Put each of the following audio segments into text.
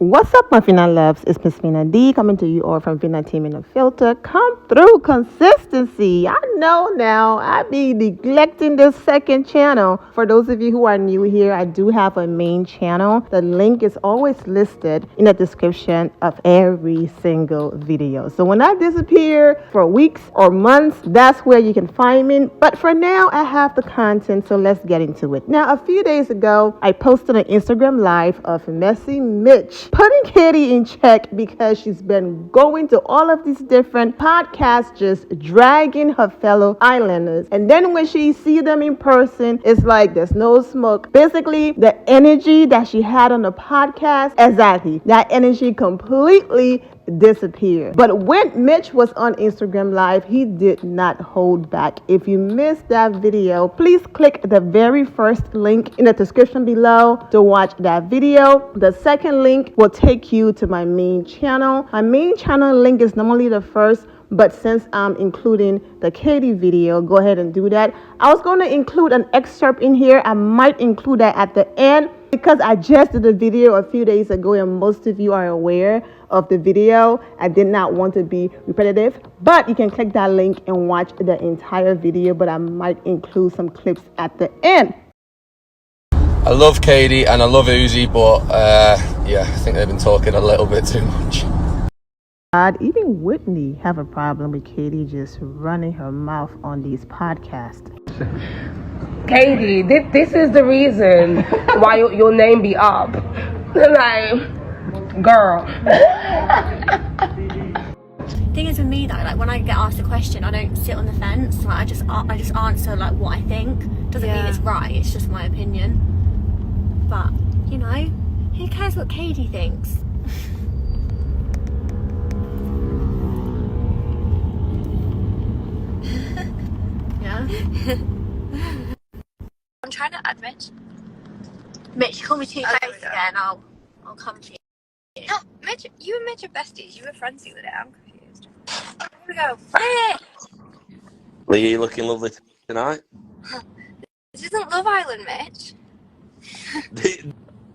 What's up, my Fina loves? It's Miss Fina D coming to you all from Fina Team in a Filter. Come through consistency. I know now I be neglecting this second channel. For those of you who are new here, I do have a main channel. The link is always listed in the description of every single video. So when I disappear for weeks or months, that's where you can find me. But for now, I have the content, so let's get into it. Now, a few days ago, I posted an Instagram live of Messy Mitch putting Kady in check because she's been going to all of these different podcasts, just dragging her fellow islanders. And then when she see them in person, it's like there's no smoke. Basically, the energy that she had on the podcast, exactly, that energy completely disappeared. But when Mitch was on Instagram Live, he did not hold back. If you missed that video, please click the very first link in the description below to watch that video. The second link will take you to my main channel. My main channel link is normally the first, but since I'm including the Kady video, go ahead and do that. I was going to include an excerpt in here. I might include that at the end because I just did a video a few days ago and most of you are aware of the video. I did not want to be repetitive, but you can click that link and watch the entire video, but I might include some clips at the end. I love Kady and I love Ouzy, but yeah, I think they've been talking a little bit too much. Even Whitney have a problem with Kady just running her mouth on these podcasts. Kady, this is the reason why your name be up. Like, girl. Thing is with me though, like when I get asked a question, I don't sit on the fence. Like I just answer like what I think. Doesn't mean it's right. It's just my opinion. But you know, who cares what Kady thinks? Yeah. I'm trying to add Mitch. Mitch, call me two-faced again. I'll come to you. No, Mitch, you and Mitch are besties. You were friends the other day. I'm confused. Here we go. Mitch! Lee, are you looking lovely tonight? This isn't Love Island, Mitch.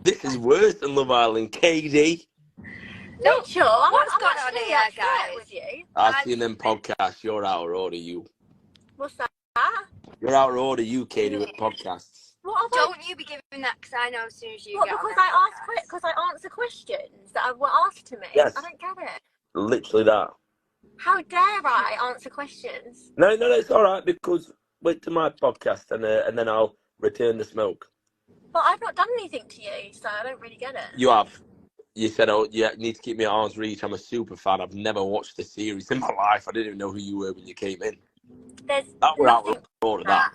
This is worse than Love Island. Kady. Mitchell, What's I'm going on actually here, upset guys? with you. I've seen them podcasts. You're out of order, you. What's that? You're out of order, you, Kady, with podcasts. What have Don't you be giving that because I know as soon as you What, get on because that because I answer questions that were asked to me. Yes. I don't get it. Literally that. How dare I answer questions? No, it's all right because wait to my podcast and then I'll return the smoke. But I've not done anything to you, so I don't really get it. You have. You said, oh, yeah, you need to keep me at arm's reach. I'm a super fan. I've never watched the series in my life. I didn't even know who you were when you came in. There's That were out nothing of order, that.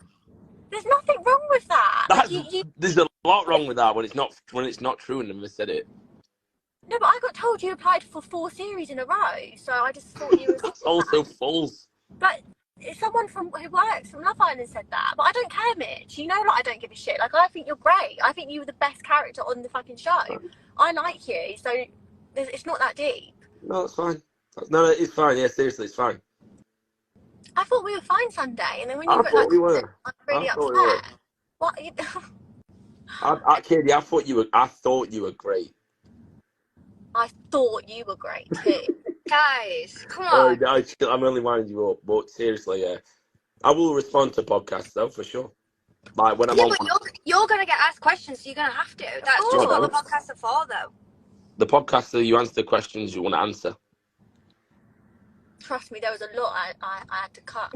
There's nothing wrong with that. Like, There's a lot wrong with that when it's not true and never said it. No, but I got told you applied for 4 series in a row, so I just thought you were. That's also false. But someone who works from Love Island said that. But I don't care, Mitch. You know, like I don't give a shit. Like I think you're great. I think you were the best character on the fucking show. I like you, so it's not that deep. No, it's fine. No, it's fine. Yeah, seriously, it's fine. I thought we were fine Sunday, and then when you I were thought like, we were. I'm really I thought upset. we were. What? Kady, I thought you were great. I thought you were great too. Guys, come on. I'm only winding you up, but seriously, yeah, I will respond to podcasts though for sure. Like when I'm on. But you're gonna get asked questions, so you're gonna have to. That's just what the podcasts are for, though. The podcasts that you answer the questions you want to answer. Trust me, there was a lot I had to cut.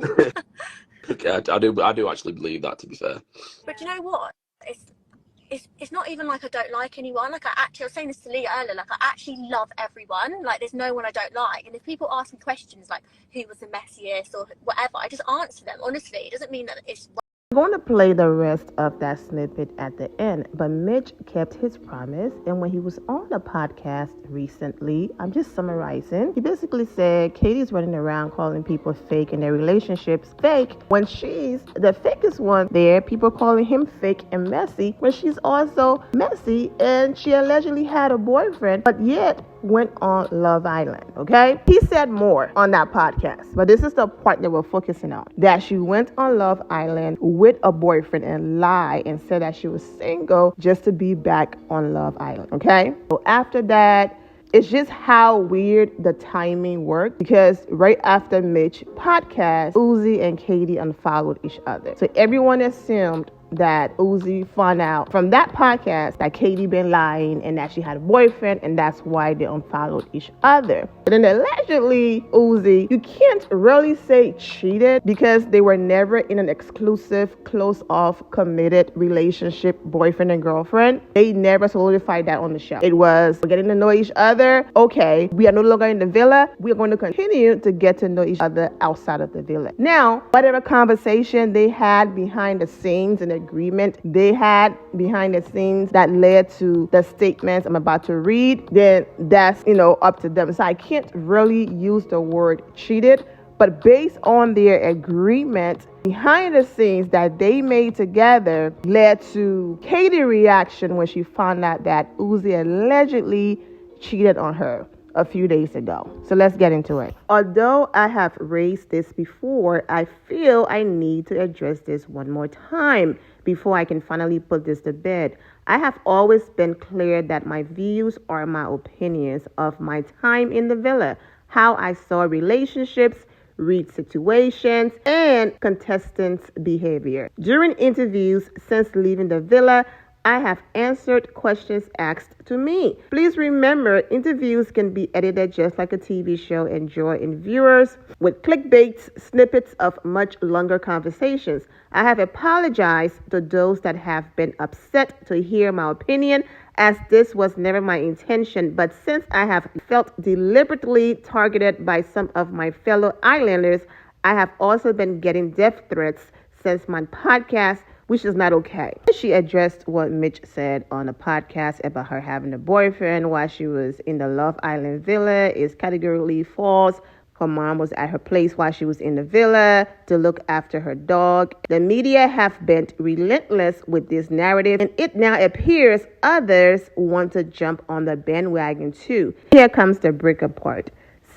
Okay, I do actually believe that, to be fair. But you know what? It's not even like I don't like anyone. Like I was saying this to Leah earlier, like I actually love everyone. Like there's no one I don't like. And if people ask me questions like who was the messiest or whatever, I just answer them. Honestly, it doesn't mean that it's I'm going to play the rest of that snippet at the end, but Mitch kept his promise, and when he was on the podcast recently, I'm just summarizing, he basically said Kady's running around calling people fake and their relationships fake when she's the fakest one there, people calling him fake and messy when she's also messy and she allegedly had a boyfriend, but yet went on Love Island, okay? He said more on that podcast, but this is the part that we're focusing on. That she went on Love Island with a boyfriend and lied and said that she was single just to be back on Love Island, okay? So after that, it's just how weird the timing worked, because right after Mitch podcast, Ouzy&Kady unfollowed each other. So everyone assumed that Ouzy found out from that podcast that Kady been lying and that she had a boyfriend, and that's why they unfollowed each other. But then allegedly, Ouzy, you can't really say cheated, because they were never in an exclusive, close-off, committed relationship, boyfriend and girlfriend. They never solidified that on the show. It was, we're getting to know each other. Okay, we are no longer in the villa. We are going to continue to get to know each other outside of the villa. Now, whatever conversation they had behind the scenes and the agreement they had behind the scenes that led to the statements I'm about to read, then that's, up to them. So I can't really use the word cheated, but based on their agreement behind the scenes that they made together led to Kady's reaction when she found out that Ouzy allegedly cheated on her a few days ago. So let's get into it. Although I have raised this before, I feel I need to address this one more time before I can finally put this to bed. I have always been clear that my views are my opinions of my time in the villa, how I saw relationships, read situations, and contestants' behavior. During interviews since leaving the villa, I have answered questions asked to me. Please remember, interviews can be edited just like a TV show and draw in viewers with clickbait snippets of much longer conversations. I have apologized to those that have been upset to hear my opinion, as this was never my intention. But since I have felt deliberately targeted by some of my fellow islanders, I have also been getting death threats since my podcast, which is not okay. She addressed what Mitch said on a podcast about her having a boyfriend while she was in the Love Island villa is categorically false. Her mom was at her place while she was in the villa to look after her dog. The media have been relentless with this narrative, and it now appears others want to jump on the bandwagon too. Here comes the breakup part.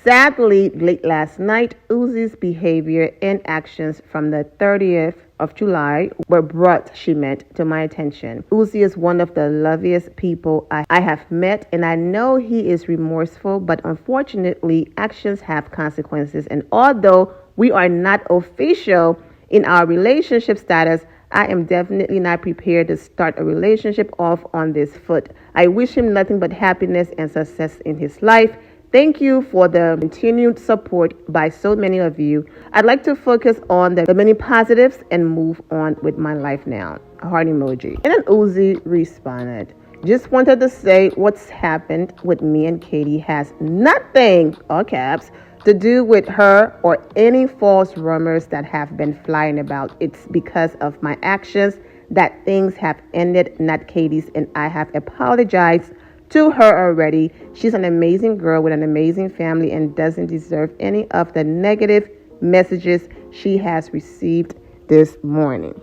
Sadly, late last night, Ouzy's behavior and actions from the 30th of July were brought, she meant, to my attention. Ouzy is one of the loveliest people I have met, and I know he is remorseful, but unfortunately, actions have consequences. And although we are not official in our relationship status, I am definitely not prepared to start a relationship off on this foot. I wish him nothing but happiness and success in his life. Thank you for the continued support by so many of you. I'd like to focus on the many positives and move on with my life now. A heart emoji. And then Ouzy responded, just wanted to say what's happened with me and Kady has nothing, all caps, to do with her or any false rumors that have been flying about. It's because of my actions that things have ended, not Kady's, and I have apologized to her already. She's an amazing girl with an amazing family and doesn't deserve any of the negative messages she has received this morning.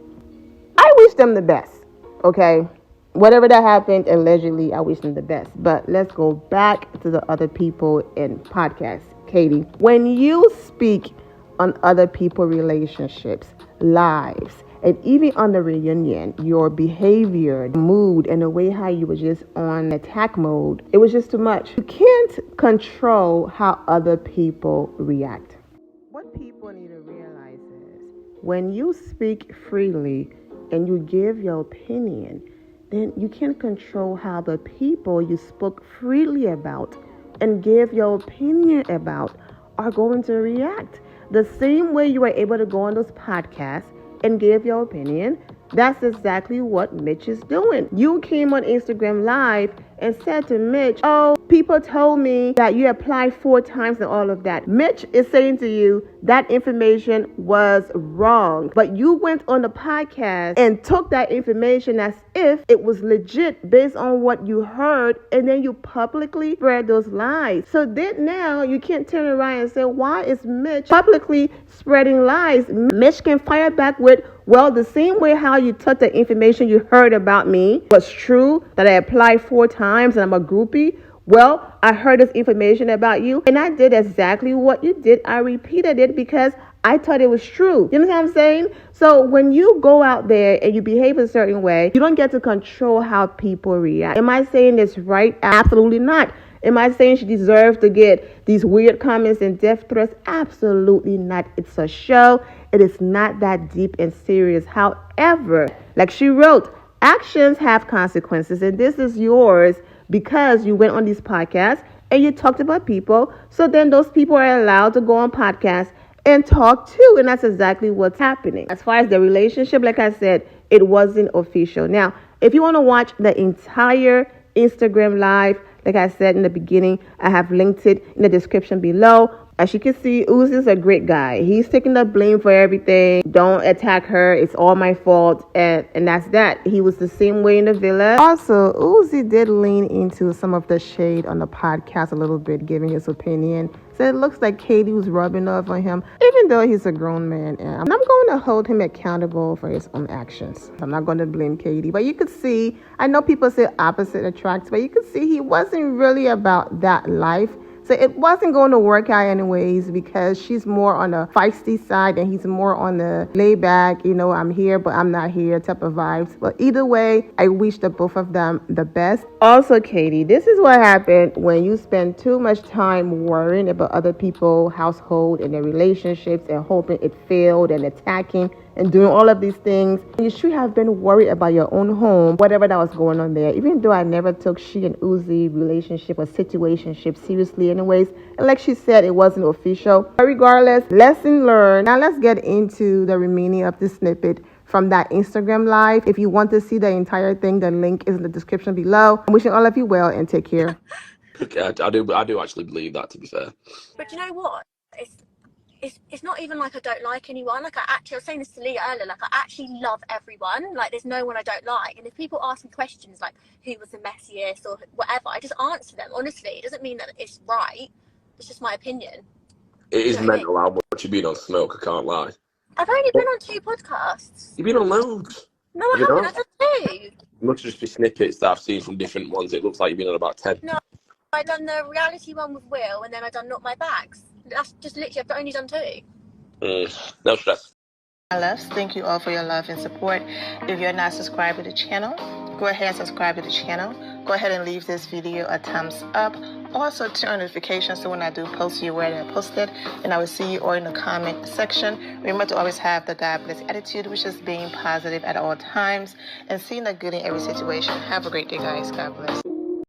I wish them the best, okay? Whatever that happened, allegedly, I wish them the best. But let's go back to the other people in podcast. Kady, when you speak on other people's relationships, lives, and even on the reunion, your behavior, mood, and the way how you were just on attack mode, it was just too much. You can't control how other people react. What people need to realize is when you speak freely and you give your opinion, then you can control how the people you spoke freely about and give your opinion about are going to react. The same way you were able to go on those podcasts and give your opinion, that's exactly what Mitch is doing. You came on Instagram Live and said to Mitch, oh, people told me that you applied 4 times and all of that. Mitch is saying to you that information was wrong. But you went on the podcast and took that information as if it was legit based on what you heard, and then you publicly spread those lies. So then now you can't turn around and say, why is Mitch publicly spreading lies? Mitch can fire back with, well, the same way how you took the information you heard about me was true, that I applied 4 times and I'm a groupie. Well, I heard this information about you and I did exactly what you did. I repeated it because I thought it was true. You know what I'm saying? So when you go out there and you behave a certain way, you don't get to control how people react. Am I saying this right? Absolutely not. Am I saying she deserves to get these weird comments and death threats? Absolutely not. It's a show. It is not that deep and serious. However, like she wrote, actions have consequences, and this is yours because you went on these podcasts and you talked about people. So then those people are allowed to go on podcasts and talk too, and that's exactly what's happening. As far as the relationship, like I said, it wasn't official. Now, if you want to watch the entire Instagram live, like I said in the beginning, I have linked it in the description below. As you can see, Ouzy is a great guy. He's taking the blame for everything. Don't attack her. It's all my fault. And that's that. He was the same way in the villa. Also, Ouzy did lean into some of the shade on the podcast a little bit, giving his opinion. So it looks like Kady was rubbing off on him, even though he's a grown man. And I'm going to hold him accountable for his own actions. I'm not going to blame Kady. But you could see, I know people say opposite attracts, but you could see he wasn't really about that life. So it wasn't going to work out anyways because she's more on the feisty side and he's more on the laid back, I'm here but I'm not here type of vibes. But either way, I wish the both of them the best. Also, Kady, this is what happened when you spend too much time worrying about other people's household and their relationships and hoping it failed and attacking and doing all of these things. You should have been worried about your own home, whatever that was going on there. Even though I never took she and Ouzy relationship or situationship seriously anyways. And like she said, it wasn't official. But regardless, lesson learned. Now let's get into the remaining of the snippet from that Instagram live. If you want to see the entire thing, the link is in the description below. I'm wishing all of you well and take care. Okay, I do actually believe that, to be fair. But you know what? It's not even like I don't like anyone. Like I was saying this to Leah earlier, like I actually love everyone. Like there's no one I don't like. And if people ask me questions like who was the messiest or whatever, I just answer them. Honestly, it doesn't mean that it's right. It's just my opinion. It is mental how much you've been on Smoke, I can't lie. I've only been on 2 podcasts. You've been on loads. No, I haven't. I've done 2. It must just be snippets that I've seen from different ones. It looks like you've been on about 10. No, I done the reality one with Will, and then I done Not My Bags. That's just literally, I've only done 2. No stress. My loves, thank you all for your love and support. If you're not subscribed to the channel, go ahead and subscribe to the channel. Go ahead and leave this video a thumbs up. Also turn on notifications so when I do post, you're aware that I posted. And I will see you all in the comment section. Remember to always have the God bless attitude, which is being positive at all times and seeing the good in every situation. Have a great day, guys. God bless.